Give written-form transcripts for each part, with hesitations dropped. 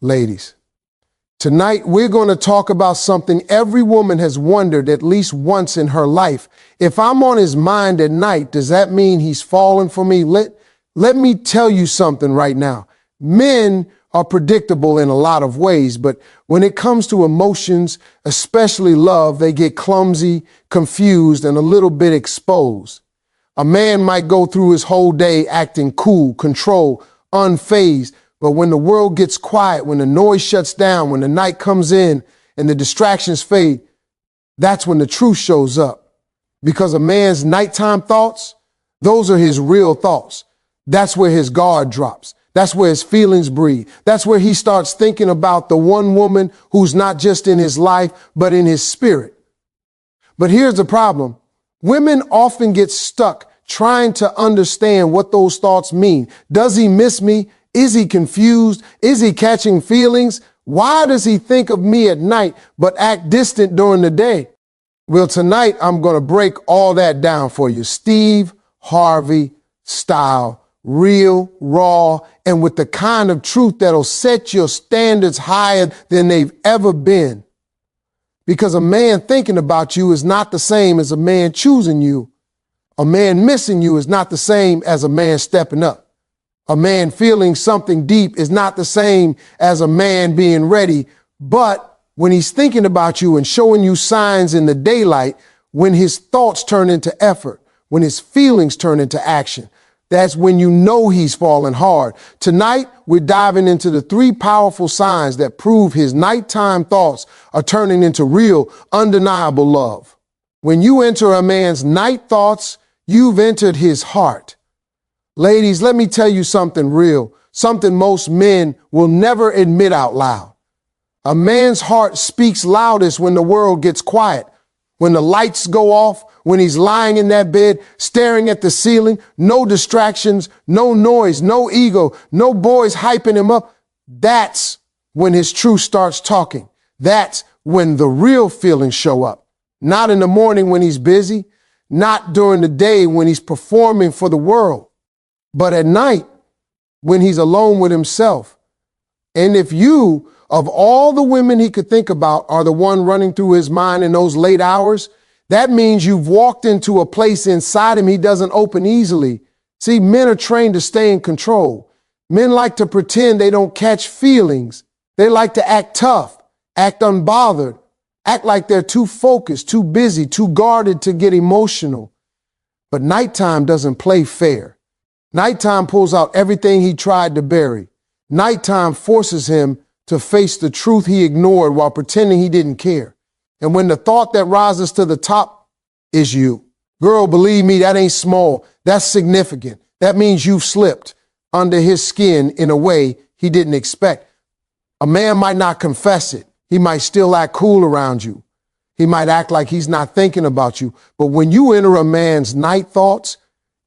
Ladies, tonight we're going to talk about something every woman has wondered at least once in her life. If I'm on his mind at night, does that mean he's falling for me? Let me tell you something right now. Men are predictable in a lot of ways, but when it comes to emotions, especially love, they get clumsy, confused, and a little bit exposed. A man might go through his whole day acting cool, controlled, unfazed, but when the world gets quiet, when the noise shuts down, when the night comes in and the distractions fade, that's when the truth shows up. Because a man's nighttime thoughts, those are his real thoughts. That's where his guard drops. That's where his feelings breathe. That's where he starts thinking about the one woman who's not just in his life, but in his spirit. But here's the problem. Women often get stuck trying to understand what those thoughts mean. Does he miss me? Is he confused? Is he catching feelings? Why does he think of me at night but act distant during the day? Well, tonight I'm going to break all that down for you. Steve Harvey style, real, raw, and with the kind of truth that'll set your standards higher than they've ever been. Because a man thinking about you is not the same as a man choosing you. A man missing you is not the same as a man stepping up. A man feeling something deep is not the same as a man being ready. But when he's thinking about you and showing you signs in the daylight, when his thoughts turn into effort, when his feelings turn into action, that's when you know he's falling hard. Tonight, we're diving into the 3 powerful signs that prove his nighttime thoughts are turning into real, undeniable love. When you enter a man's night thoughts, you've entered his heart. Ladies, let me tell you something real, something most men will never admit out loud. A man's heart speaks loudest when the world gets quiet, when the lights go off, when he's lying in that bed, staring at the ceiling, no distractions, no noise, no ego, no boys hyping him up. That's when his truth starts talking. That's when the real feelings show up. Not in the morning when he's busy, not during the day when he's performing for the world, but at night when he's alone with himself. And if you, of all the women he could think about, are the one running through his mind in those late hours, that means you've walked into a place inside him he doesn't open easily. See, men are trained to stay in control. Men like to pretend they don't catch feelings. They like to act tough, act unbothered, act like they're too focused, too busy, too guarded to get emotional. But nighttime doesn't play fair. Nighttime pulls out everything he tried to bury. Nighttime forces him to face the truth he ignored while pretending he didn't care. And when the thought that rises to the top is you, girl, believe me, that ain't small. That's significant. That means you've slipped under his skin in a way he didn't expect. A man might not confess it. He might still act cool around you. He might act like he's not thinking about you. But when you enter a man's night thoughts,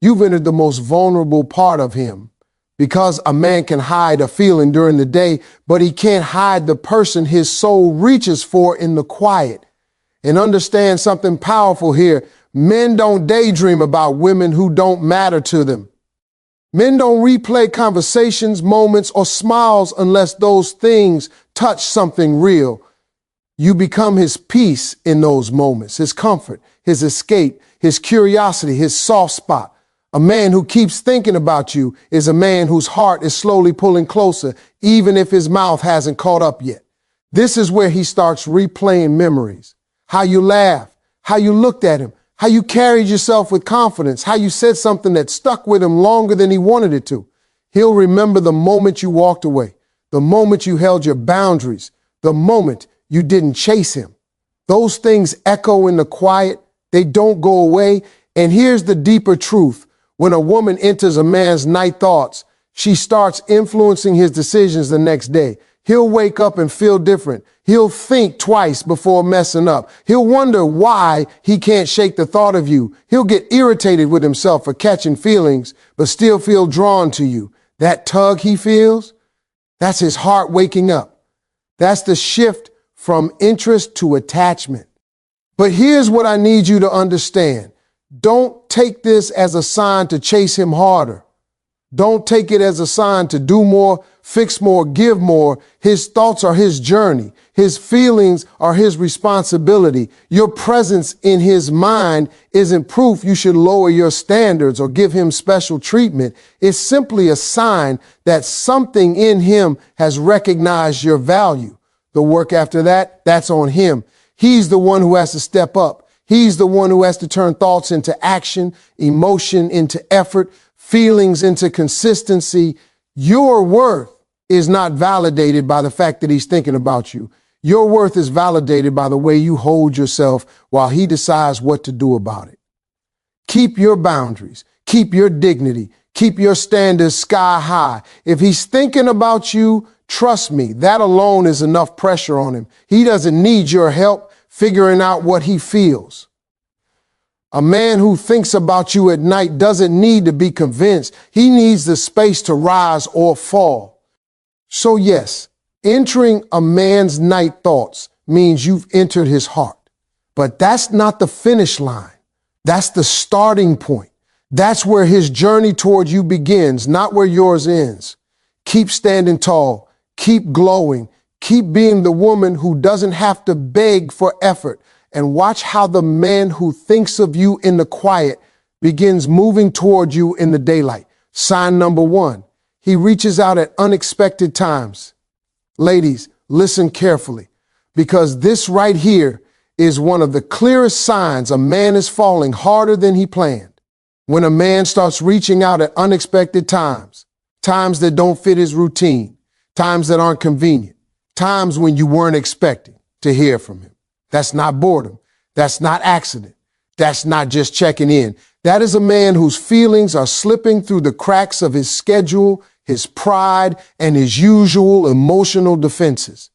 you've entered the most vulnerable part of him. Because a man can hide a feeling during the day, but he can't hide the person his soul reaches for in the quiet. And understand something powerful here. Men don't daydream about women who don't matter to them. Men don't replay conversations, moments, or smiles unless those things touch something real. You become his peace in those moments, his comfort, his escape, his curiosity, his soft spot. A man who keeps thinking about you is a man whose heart is slowly pulling closer, even if his mouth hasn't caught up yet. This is where he starts replaying memories. How you laughed, how you looked at him, how you carried yourself with confidence, how you said something that stuck with him longer than he wanted it to. He'll remember the moment you walked away, the moment you held your boundaries, the moment you didn't chase him. Those things echo in the quiet. They don't go away. And here's the deeper truth. When a woman enters a man's night thoughts, she starts influencing his decisions the next day. He'll wake up and feel different. He'll think twice before messing up. He'll wonder why he can't shake the thought of you. He'll get irritated with himself for catching feelings, but still feel drawn to you. That tug he feels, that's his heart waking up. That's the shift from interest to attachment. But here's what I need you to understand. Don't take this as a sign to chase him harder. Don't take it as a sign to do more, fix more, give more. His thoughts are his journey. His feelings are his responsibility. Your presence in his mind isn't proof you should lower your standards or give him special treatment. It's simply a sign that something in him has recognized your value. The work after that, that's on him. He's the one who has to step up. He's the one who has to turn thoughts into action, emotion into effort, feelings into consistency. Your worth is not validated by the fact that he's thinking about you. Your worth is validated by the way you hold yourself while he decides what to do about it. Keep your boundaries. Keep your dignity. Keep your standards sky high. If he's thinking about you, trust me, that alone is enough pressure on him. He doesn't need your help figuring out what he feels. A man who thinks about you at night doesn't need to be convinced. He needs the space to rise or fall. So yes, entering a man's night thoughts means you've entered his heart. But that's not the finish line. That's the starting point. That's where his journey toward you begins, not where yours ends. Keep standing tall. Keep glowing. Keep being the woman who doesn't have to beg for effort. And watch how the man who thinks of you in the quiet begins moving toward you in the daylight. Sign number 1, he reaches out at unexpected times. Ladies, listen carefully, because this right here is one of the clearest signs a man is falling harder than he planned. When a man starts reaching out at unexpected times, times that don't fit his routine, times that aren't convenient, times when you weren't expecting to hear from him. That's not boredom. That's not accident. That's not just checking in. That is a man whose feelings are slipping through the cracks of his schedule, his pride, and his usual emotional defenses.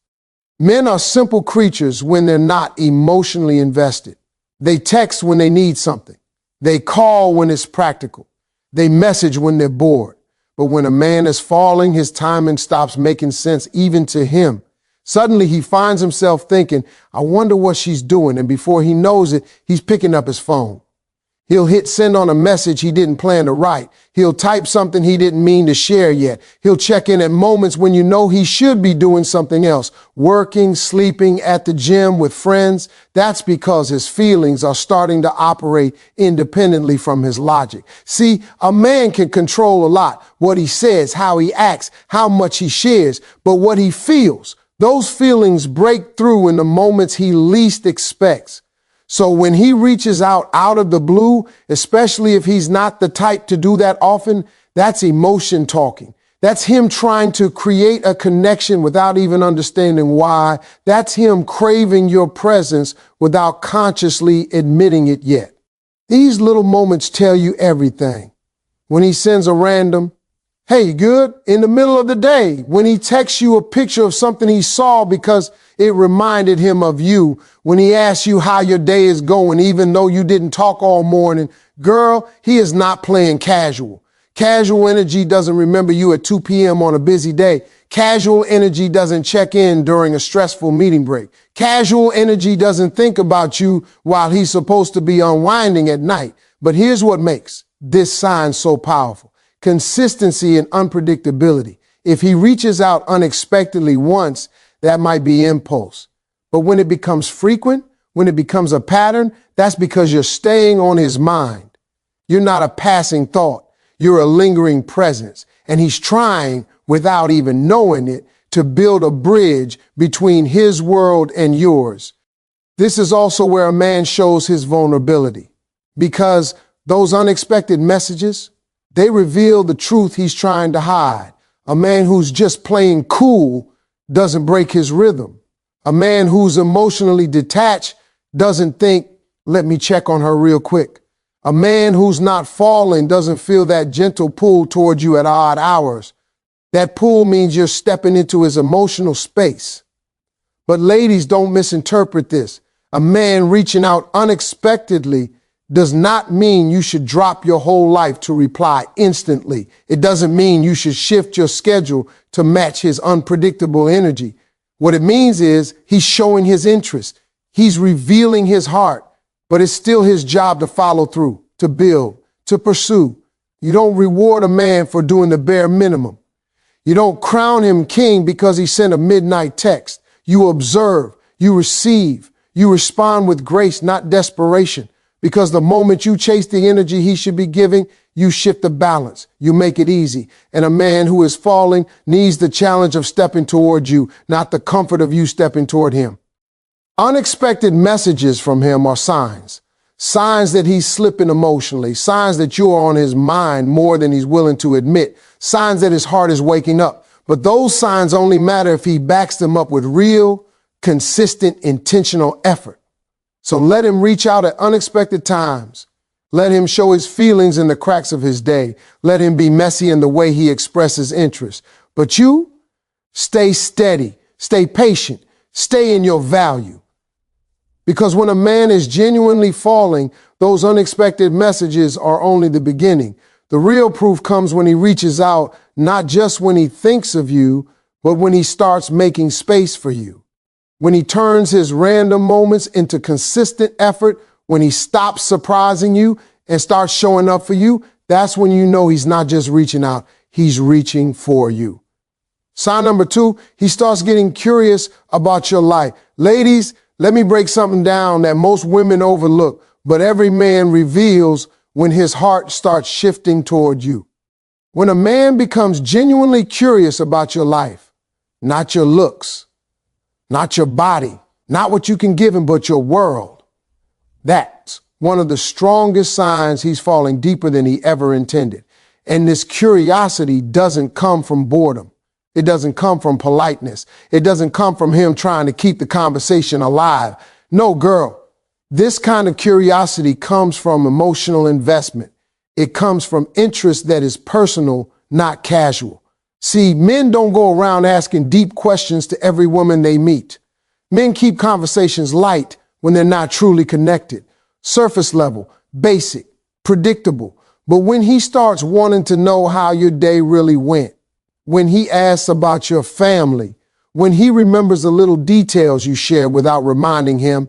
Men are simple creatures when they're not emotionally invested. They text when they need something. They call when it's practical. They message when they're bored. But when a man is falling, his timing stops making sense even to him. Suddenly he finds himself thinking, I wonder what she's doing. And before he knows it, he's picking up his phone. He'll hit send on a message he didn't plan to write. He'll type something he didn't mean to share yet. He'll check in at moments when you know he should be doing something else, working, sleeping, at the gym with friends. That's because his feelings are starting to operate independently from his logic. See, a man can control a lot, what he says, how he acts, how much he shares, but what he feels, those feelings break through in the moments he least expects. So when he reaches out of the blue, especially if he's not the type to do that often, that's emotion talking. That's him trying to create a connection without even understanding why. That's him craving your presence without consciously admitting it yet. These little moments tell you everything. When he sends a random, hey, good? In the middle of the day, when he texts you a picture of something he saw because it reminded him of you, when he asks you how your day is going, even though you didn't talk all morning, girl, he is not playing casual. Casual energy doesn't remember you at 2 p.m. on a busy day. Casual energy doesn't check in during a stressful meeting break. Casual energy doesn't think about you while he's supposed to be unwinding at night. But here's what makes this sign so powerful. Consistency and unpredictability. If he reaches out unexpectedly once, that might be impulse. But when it becomes frequent, when it becomes a pattern, that's because you're staying on his mind. You're not a passing thought. You're a lingering presence. And he's trying, without even knowing it, to build a bridge between his world and yours. This is also where a man shows his vulnerability, because those unexpected messages, they reveal the truth he's trying to hide. A man who's just playing cool doesn't break his rhythm. A man who's emotionally detached doesn't think, let me check on her real quick. A man who's not falling doesn't feel that gentle pull towards you at odd hours. That pull means you're stepping into his emotional space. But ladies, don't misinterpret this. A man reaching out unexpectedly does not mean you should drop your whole life to reply instantly. It doesn't mean you should shift your schedule to match his unpredictable energy. What it means is he's showing his interest. He's revealing his heart, but it's still his job to follow through, to build, to pursue. You don't reward a man for doing the bare minimum. You don't crown him king because he sent a midnight text. You observe, you receive, you respond with grace, not desperation. Because the moment you chase the energy he should be giving, you shift the balance. You make it easy. And a man who is falling needs the challenge of stepping toward you, not the comfort of you stepping toward him. Unexpected messages from him are signs. Signs that he's slipping emotionally. Signs that you are on his mind more than he's willing to admit. Signs that his heart is waking up. But those signs only matter if he backs them up with real, consistent, intentional effort. So let him reach out at unexpected times. Let him show his feelings in the cracks of his day. Let him be messy in the way he expresses interest. But you, stay steady, stay patient, stay in your value. Because when a man is genuinely falling, those unexpected messages are only the beginning. The real proof comes when he reaches out, not just when he thinks of you, but when he starts making space for you. When he turns his random moments into consistent effort, when he stops surprising you and starts showing up for you, that's when you know he's not just reaching out, he's reaching for you. Sign number 2, he starts getting curious about your life. Ladies, let me break something down that most women overlook, but every man reveals when his heart starts shifting toward you. When a man becomes genuinely curious about your life, not your looks, not your body, not what you can give him, but your world, that's one of the strongest signs he's falling deeper than he ever intended. And this curiosity doesn't come from boredom. It doesn't come from politeness. It doesn't come from him trying to keep the conversation alive. No, girl, this kind of curiosity comes from emotional investment. It comes from interest that is personal, not casual. See, men don't go around asking deep questions to every woman they meet. Men keep conversations light when they're not truly connected. Surface level, basic, predictable. But when he starts wanting to know how your day really went, when he asks about your family, when he remembers the little details you shared without reminding him,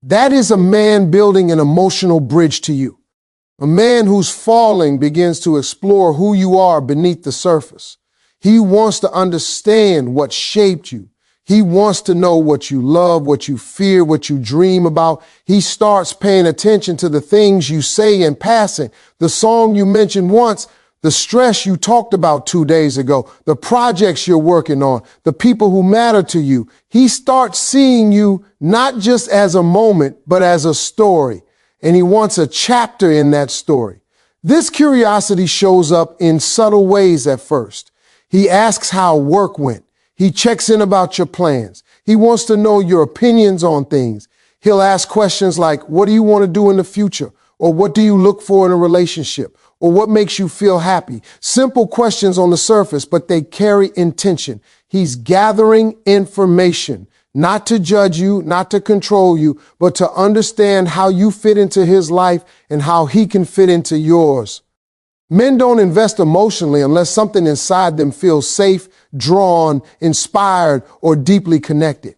that is a man building an emotional bridge to you. A man who's falling begins to explore who you are beneath the surface. He wants to understand what shaped you. He wants to know what you love, what you fear, what you dream about. He starts paying attention to the things you say in passing, the song you mentioned once, the stress you talked about 2 days ago, the projects you're working on, the people who matter to you. He starts seeing you not just as a moment, but as a story. And he wants a chapter in that story. This curiosity shows up in subtle ways at first. He asks how work went. He checks in about your plans. He wants to know your opinions on things. He'll ask questions like, what do you want to do in the future? Or what do you look for in a relationship? Or what makes you feel happy? Simple questions on the surface, but they carry intention. He's gathering information, not to judge you, not to control you, but to understand how you fit into his life and how he can fit into yours. Men don't invest emotionally unless something inside them feels safe, drawn, inspired, or deeply connected.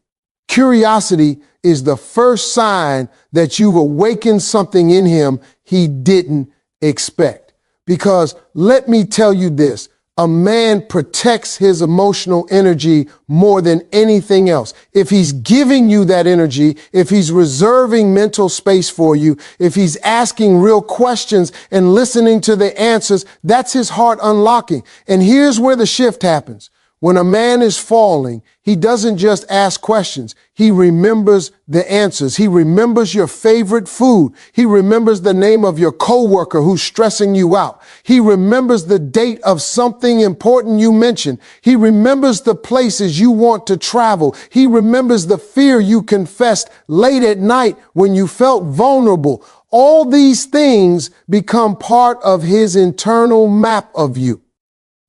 Curiosity is the first sign that you've awakened something in him he didn't expect. Because let me tell you this, a man protects his emotional energy more than anything else. If he's giving you that energy, if he's reserving mental space for you, if he's asking real questions and listening to the answers, that's his heart unlocking. And here's where the shift happens. When a man is falling, he doesn't just ask questions. He remembers the answers. He remembers your favorite food. He remembers the name of your coworker who's stressing you out. He remembers the date of something important you mentioned. He remembers the places you want to travel. He remembers the fear you confessed late at night when you felt vulnerable. All these things become part of his internal map of you.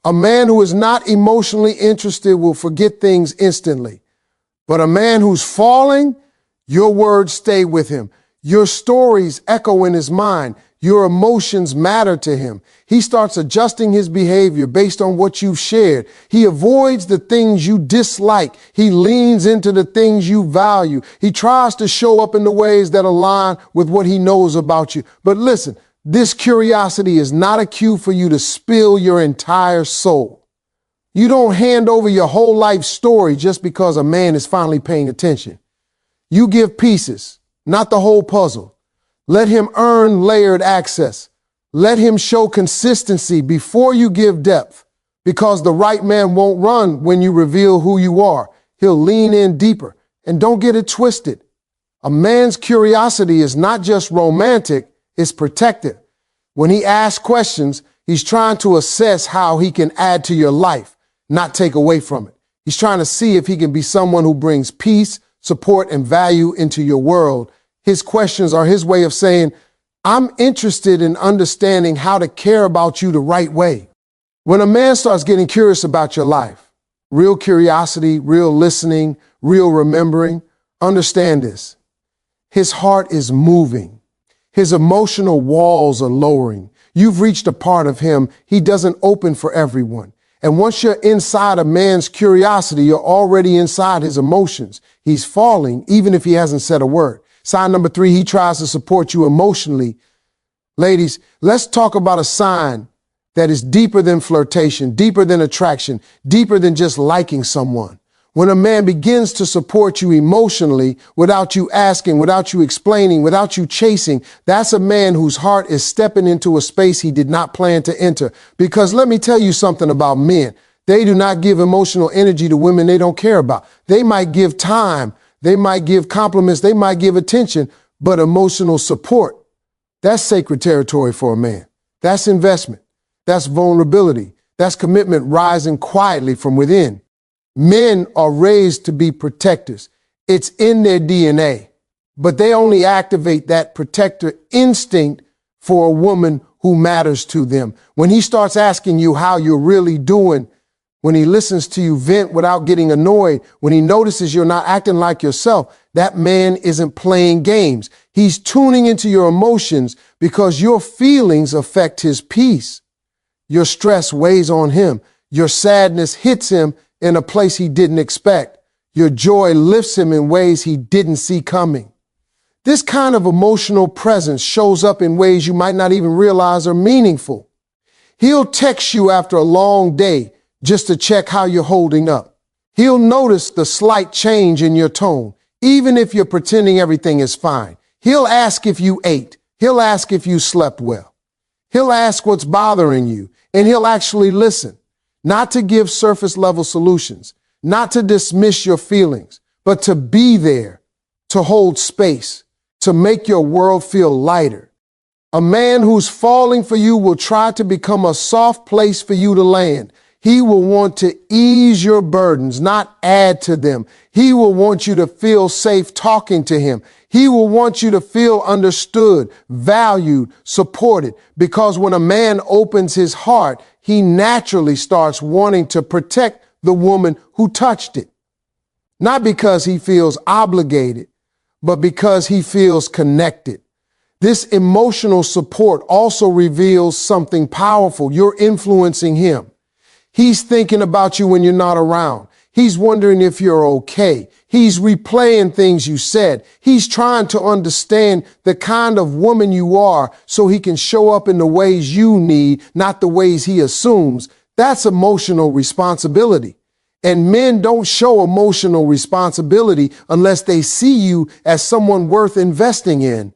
A man who is not emotionally interested will forget things instantly. But a man who's falling, your words stay with him. Your stories echo in his mind. Your emotions matter to him. He starts adjusting his behavior based on what you've shared. He avoids the things you dislike. He leans into the things you value. He tries to show up in the ways that align with what he knows about you. But listen, This curiosity is not a cue for you to spill your entire soul. You don't hand over your whole life story just because a man is finally paying attention. You give pieces, not the whole puzzle. Let him earn layered access. Let him show consistency before you give depth, because the right man won't run when you reveal who you are. He'll lean in deeper. And don't get it twisted. A man's curiosity is not just romantic, it's protective. When he asks questions, he's trying to assess how he can add to your life, not take away from it. He's trying to see if he can be someone who brings peace, support, and value into your world. His questions are his way of saying, I'm interested in understanding how to care about you the right way. When a man starts getting curious about your life, real curiosity, real listening, real remembering, understand this. His heart is moving. His emotional walls are lowering. You've reached a part of him he doesn't open for everyone. And once you're inside a man's curiosity, you're already inside his emotions. He's falling, even if he hasn't said a word. Sign number 3, he tries to support you emotionally. Ladies, let's talk about a sign that is deeper than flirtation, deeper than attraction, deeper than just liking someone. When a man begins to support you emotionally without you asking, without you explaining, without you chasing, that's a man whose heart is stepping into a space he did not plan to enter. Because let me tell you something about men. They do not give emotional energy to women they don't care about. They might give time, they might give compliments, they might give attention, but emotional support, that's sacred territory for a man. That's investment. That's vulnerability. That's commitment rising quietly from within. Men are raised to be protectors. It's in their DNA, but they only activate that protector instinct for a woman who matters to them. When he starts asking you how you're really doing, when he listens to you vent without getting annoyed, when he notices you're not acting like yourself, that man isn't playing games. He's tuning into your emotions because your feelings affect his peace. Your stress weighs on him. Your sadness hits him in a place he didn't expect. Your joy lifts him in ways he didn't see coming. This kind of emotional presence shows up in ways you might not even realize are meaningful. He'll text you after a long day just to check how you're holding up. He'll notice the slight change in your tone, even if you're pretending everything is fine. He'll ask if you ate. He'll ask if you slept well. He'll ask what's bothering you, and he'll actually listen. Not to give surface level solutions, not to dismiss your feelings, but to be there, to hold space, to make your world feel lighter. A man who's falling for you will try to become a soft place for you to land. He will want to ease your burdens, not add to them. He will want you to feel safe talking to him. He will want you to feel understood, valued, supported, because when a man opens his heart, he naturally starts wanting to protect the woman who touched it. Not because he feels obligated, but because he feels connected. This emotional support also reveals something powerful. You're influencing him. He's thinking about you when you're not around. He's wondering if you're okay. He's replaying things you said. He's trying to understand the kind of woman you are so he can show up in the ways you need, not the ways he assumes. That's emotional responsibility. And men don't show emotional responsibility unless they see you as someone worth investing in.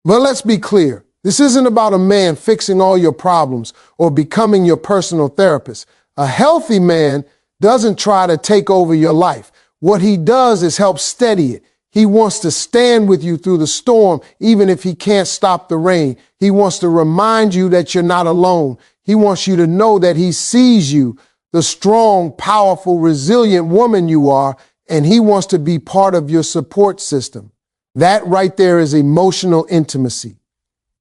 But let's be clear. This isn't about a man fixing all your problems or becoming your personal therapist. A healthy man doesn't try to take over your life. What he does is help steady it. He wants to stand with you through the storm, even if he can't stop the rain. He wants to remind you that you're not alone. He wants you to know that he sees you, the strong, powerful, resilient woman you are, and he wants to be part of your support system. That right there is emotional intimacy.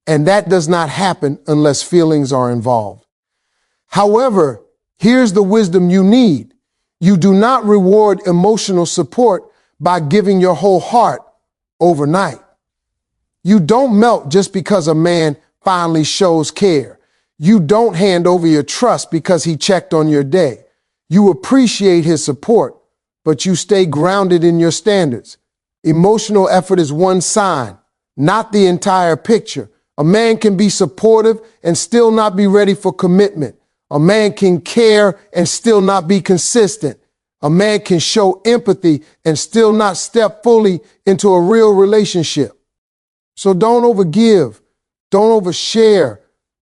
And that does not happen unless feelings are involved. However, here's the wisdom you need. You do not reward emotional support by giving your whole heart overnight. You don't melt just because a man finally shows care. You don't hand over your trust because he checked on your day. You appreciate his support, but you stay grounded in your standards. Emotional effort is one sign, not the entire picture. A man can be supportive and still not be ready for commitment. A man can care and still not be consistent. A man can show empathy and still not step fully into a real relationship. So don't overgive. Don't overshare.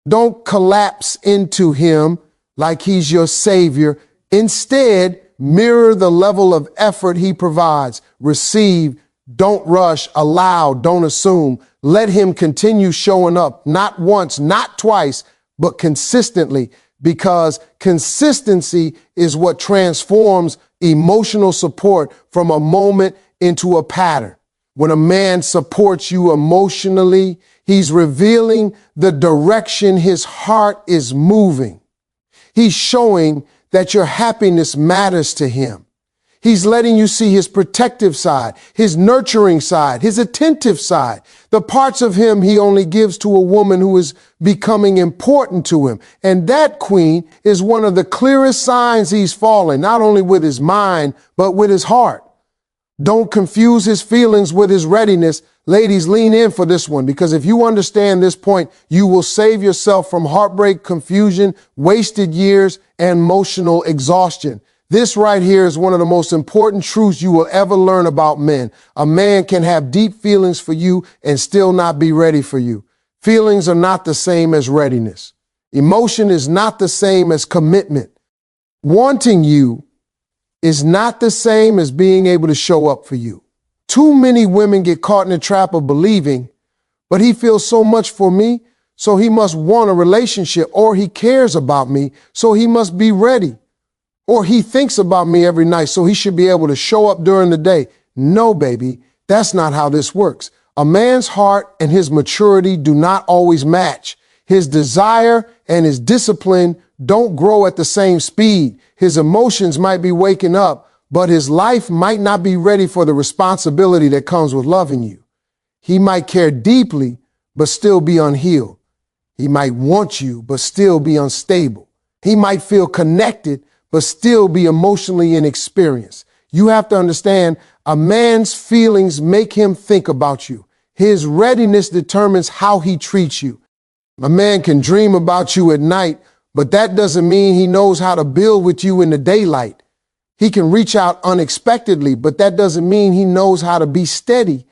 Don't collapse into him like he's your savior. Instead, mirror the level of effort he provides. Receive, don't rush, allow, don't assume. Let him continue showing up, not once, not twice, but consistently, because consistency is what transforms emotional support from a moment into a pattern. When a man supports you emotionally, he's revealing the direction his heart is moving. He's showing that your happiness matters to him. He's letting you see his protective side, his nurturing side, his attentive side, the parts of him he only gives to a woman who is becoming important to him. And that, queen, is one of the clearest signs he's fallen, not only with his mind, but with his heart. Don't confuse his feelings with his readiness. Ladies, lean in for this one, because if you understand this point, you will save yourself from heartbreak, confusion, wasted years, and emotional exhaustion. This right here is one of the most important truths you will ever learn about men. A man can have deep feelings for you and still not be ready for you. Feelings are not the same as readiness. Emotion is not the same as commitment. Wanting you is not the same as being able to show up for you. Too many women get caught in the trap of believing, but he feels so much for me, so he must want a relationship, or he cares about me, so he must be ready. Or he thinks about me every night, so he should be able to show up during the day. No, baby, that's not how this works. A man's heart and his maturity do not always match. His desire and his discipline don't grow at the same speed. His emotions might be waking up, but his life might not be ready for the responsibility that comes with loving you. He might care deeply, but still be unhealed. He might want you, but still be unstable. He might feel connected, but still be emotionally inexperienced. You have to understand, a man's feelings make him think about you. His readiness determines how he treats you. A man can dream about you at night, but that doesn't mean he knows how to build with you in the daylight. He can reach out unexpectedly, but that doesn't mean he knows how to be steady.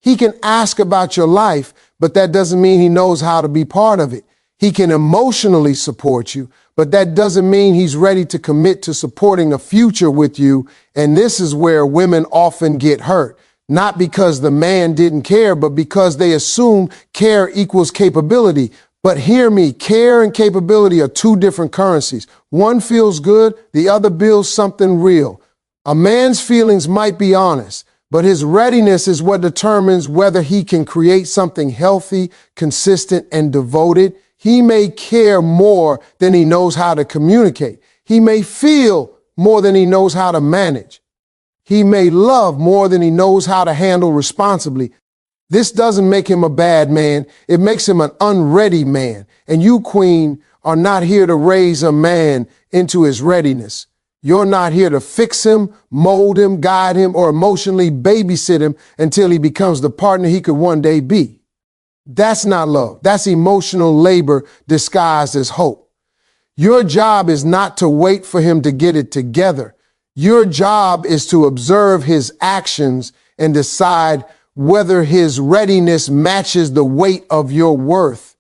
He can ask about your life, but that doesn't mean he knows how to be part of it. He can emotionally support you, but that doesn't mean he's ready to commit to supporting a future with you. And this is where women often get hurt, not because the man didn't care, but because they assume care equals capability. But hear me, care and capability are two different currencies. One feels good, the other builds something real. A man's feelings might be honest, but his readiness is what determines whether he can create something healthy, consistent, and devoted. He may care more than he knows how to communicate. He may feel more than he knows how to manage. He may love more than he knows how to handle responsibly. This doesn't make him a bad man. It makes him an unready man. And you, queen, are not here to raise a man into his readiness. You're not here to fix him, mold him, guide him, or emotionally babysit him until he becomes the partner he could one day be. That's not love. That's emotional labor disguised as hope. Your job is not to wait for him to get it together. Your job is to observe his actions and decide whether his readiness matches the weight of your worth.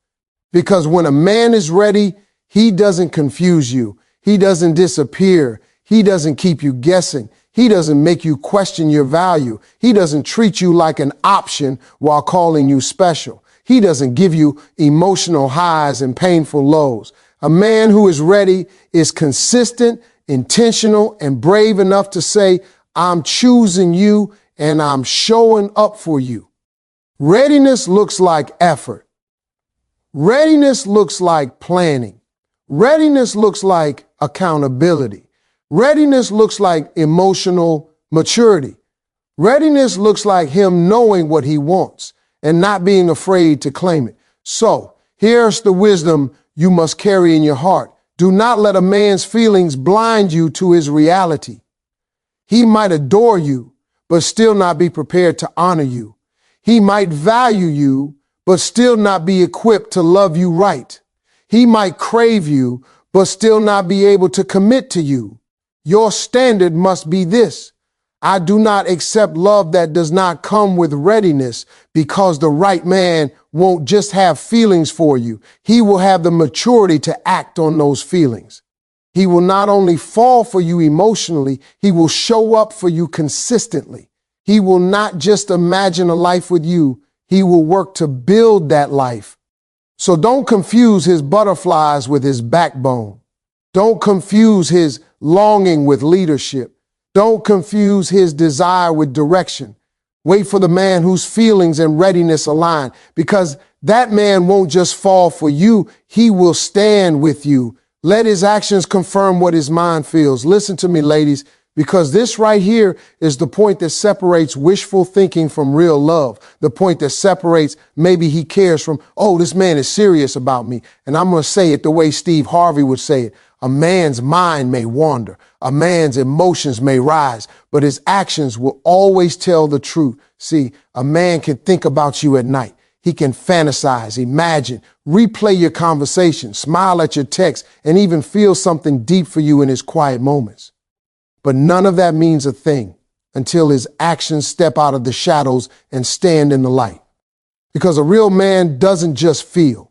Because when a man is ready, he doesn't confuse you. He doesn't disappear. He doesn't keep you guessing. He doesn't make you question your value. He doesn't treat you like an option while calling you special. He doesn't give you emotional highs and painful lows. A man who is ready is consistent, intentional, and brave enough to say, I'm choosing you and I'm showing up for you. Readiness looks like effort. Readiness looks like planning. Readiness looks like accountability. Readiness looks like emotional maturity. Readiness looks like him knowing what he wants and not being afraid to claim it. So here's the wisdom you must carry in your heart. Do not let a man's feelings blind you to his reality. He might adore you, but still not be prepared to honor you. He might value you, but still not be equipped to love you right. He might crave you, but still not be able to commit to you. Your standard must be this: I do not accept love that does not come with readiness, because the right man won't just have feelings for you. He will have the maturity to act on those feelings. He will not only fall for you emotionally, he will show up for you consistently. He will not just imagine a life with you, he will work to build that life. So don't confuse his butterflies with his backbone. Don't confuse his longing with leadership. Don't confuse his desire with direction. Wait for the man whose feelings and readiness align, because that man won't just fall for you, he will stand with you. Let his actions confirm what his mind feels. Listen to me, ladies, because this right here is the point that separates wishful thinking from real love. The point that separates maybe he cares from, oh, this man is serious about me. And I'm going to say it the way Steve Harvey would say it. A man's mind may wander. A man's emotions may rise, but his actions will always tell the truth. See, a man can think about you at night. He can fantasize, imagine, replay your conversation, smile at your text, and even feel something deep for you in his quiet moments. But none of that means a thing until his actions step out of the shadows and stand in the light. Because a real man doesn't just feel.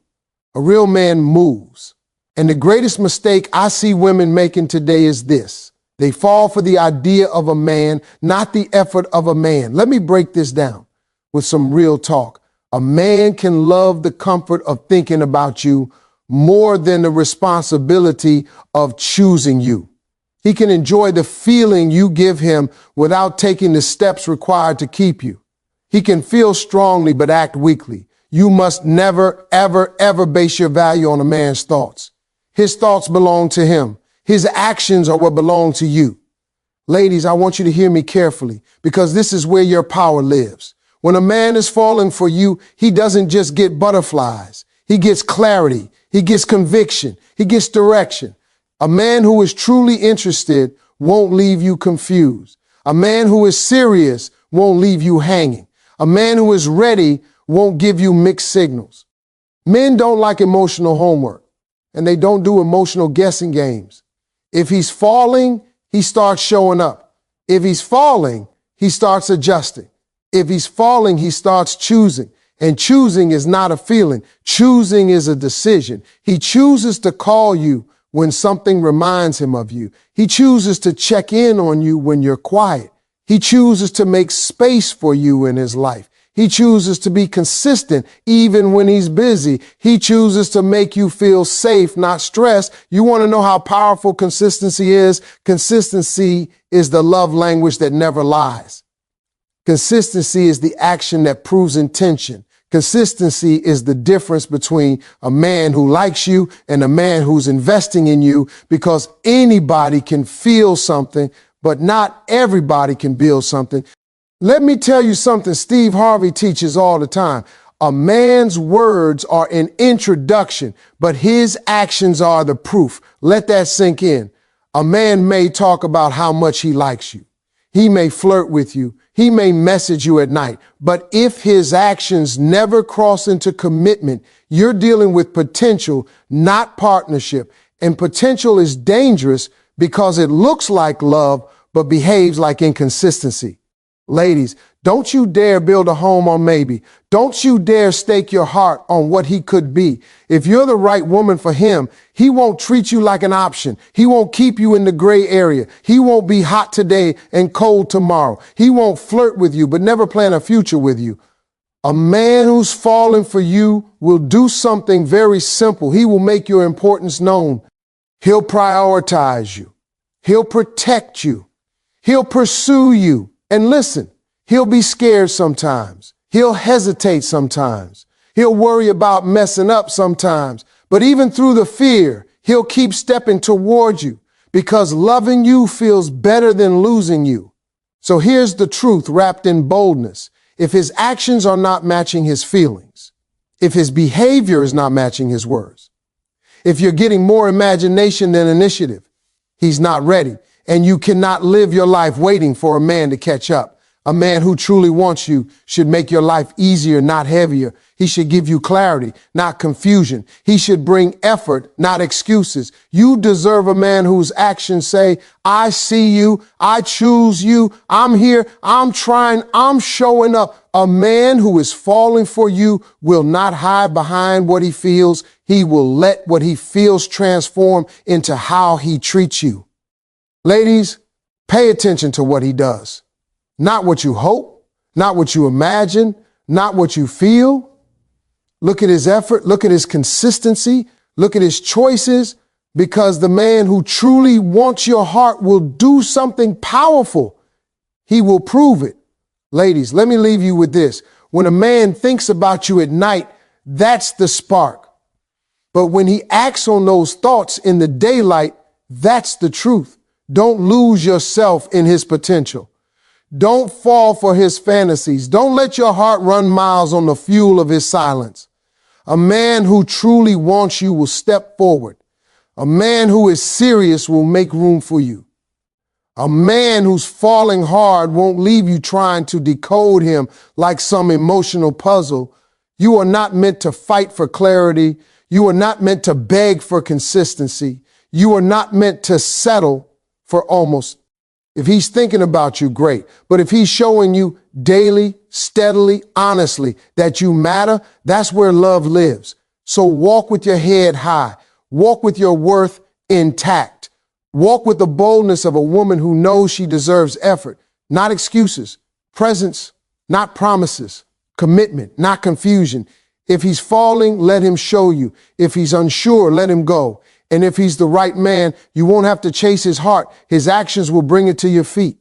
A real man moves. And the greatest mistake I see women making today is this: they fall for the idea of a man, not the effort of a man. Let me break this down with some real talk. A man can love the comfort of thinking about you more than the responsibility of choosing you. He can enjoy the feeling you give him without taking the steps required to keep you. He can feel strongly but act weakly. You must never, ever, ever base your value on a man's thoughts. His thoughts belong to him. His actions are what belong to you. Ladies, I want you to hear me carefully, because this is where your power lives. When a man is falling for you, he doesn't just get butterflies. He gets clarity. He gets conviction. He gets direction. A man who is truly interested won't leave you confused. A man who is serious won't leave you hanging. A man who is ready won't give you mixed signals. Men don't like emotional homework, and they don't do emotional guessing games. If he's falling, he starts showing up. If he's falling, he starts adjusting. If he's falling, he starts choosing. And choosing is not a feeling. Choosing is a decision. He chooses to call you when something reminds him of you. He chooses to check in on you when you're quiet. He chooses to make space for you in his life. He chooses to be consistent even when he's busy. He chooses to make you feel safe, not stressed. You want to know how powerful consistency is? Consistency is the love language that never lies. Consistency is the action that proves intention. Consistency is the difference between a man who likes you and a man who's investing in you, because anybody can feel something, but not everybody can build something. Let me tell you something Steve Harvey teaches all the time. A man's words are an introduction, but his actions are the proof. Let that sink in. A man may talk about how much he likes you. He may flirt with you. He may message you at night. But if his actions never cross into commitment, you're dealing with potential, not partnership. And potential is dangerous because it looks like love, but behaves like inconsistency. Ladies, don't you dare build a home on maybe. Don't you dare stake your heart on what he could be. If you're the right woman for him, he won't treat you like an option. He won't keep you in the gray area. He won't be hot today and cold tomorrow. He won't flirt with you, but never plan a future with you. A man who's falling for you will do something very simple. He will make your importance known. He'll prioritize you. He'll protect you. He'll pursue you. And listen, he'll be scared sometimes. He'll hesitate sometimes. He'll worry about messing up sometimes. But even through the fear, he'll keep stepping toward you, because loving you feels better than losing you. So here's the truth wrapped in boldness. If his actions are not matching his feelings, if his behavior is not matching his words, if you're getting more imagination than initiative, he's not ready. And you cannot live your life waiting for a man to catch up. A man who truly wants you should make your life easier, not heavier. He should give you clarity, not confusion. He should bring effort, not excuses. You deserve a man whose actions say, I see you, I choose you, I'm here, I'm trying, I'm showing up. A man who is falling for you will not hide behind what he feels. He will let what he feels transform into how he treats you. Ladies, pay attention to what he does. Not what you hope, not what you imagine, not what you feel. Look at his effort, look at his consistency, look at his choices, because the man who truly wants your heart will do something powerful. He will prove it. Ladies, let me leave you with this. When a man thinks about you at night, that's the spark. But when he acts on those thoughts in the daylight, that's the truth. Don't lose yourself in his potential. Don't fall for his fantasies. Don't let your heart run miles on the fuel of his silence. A man who truly wants you will step forward. A man who is serious will make room for you. A man who's falling hard won't leave you trying to decode him like some emotional puzzle. You are not meant to fight for clarity. You are not meant to beg for consistency. You are not meant to settle for almost. If he's thinking about you, great. But if he's showing you daily, steadily, honestly that you matter, that's where love lives. So walk with your head high. Walk with your worth intact. Walk with the boldness of a woman who knows she deserves effort, not excuses, presence, not promises, commitment, not confusion. If he's falling, let him show you. If he's unsure, let him go. And if he's the right man, you won't have to chase his heart. His actions will bring it to your feet.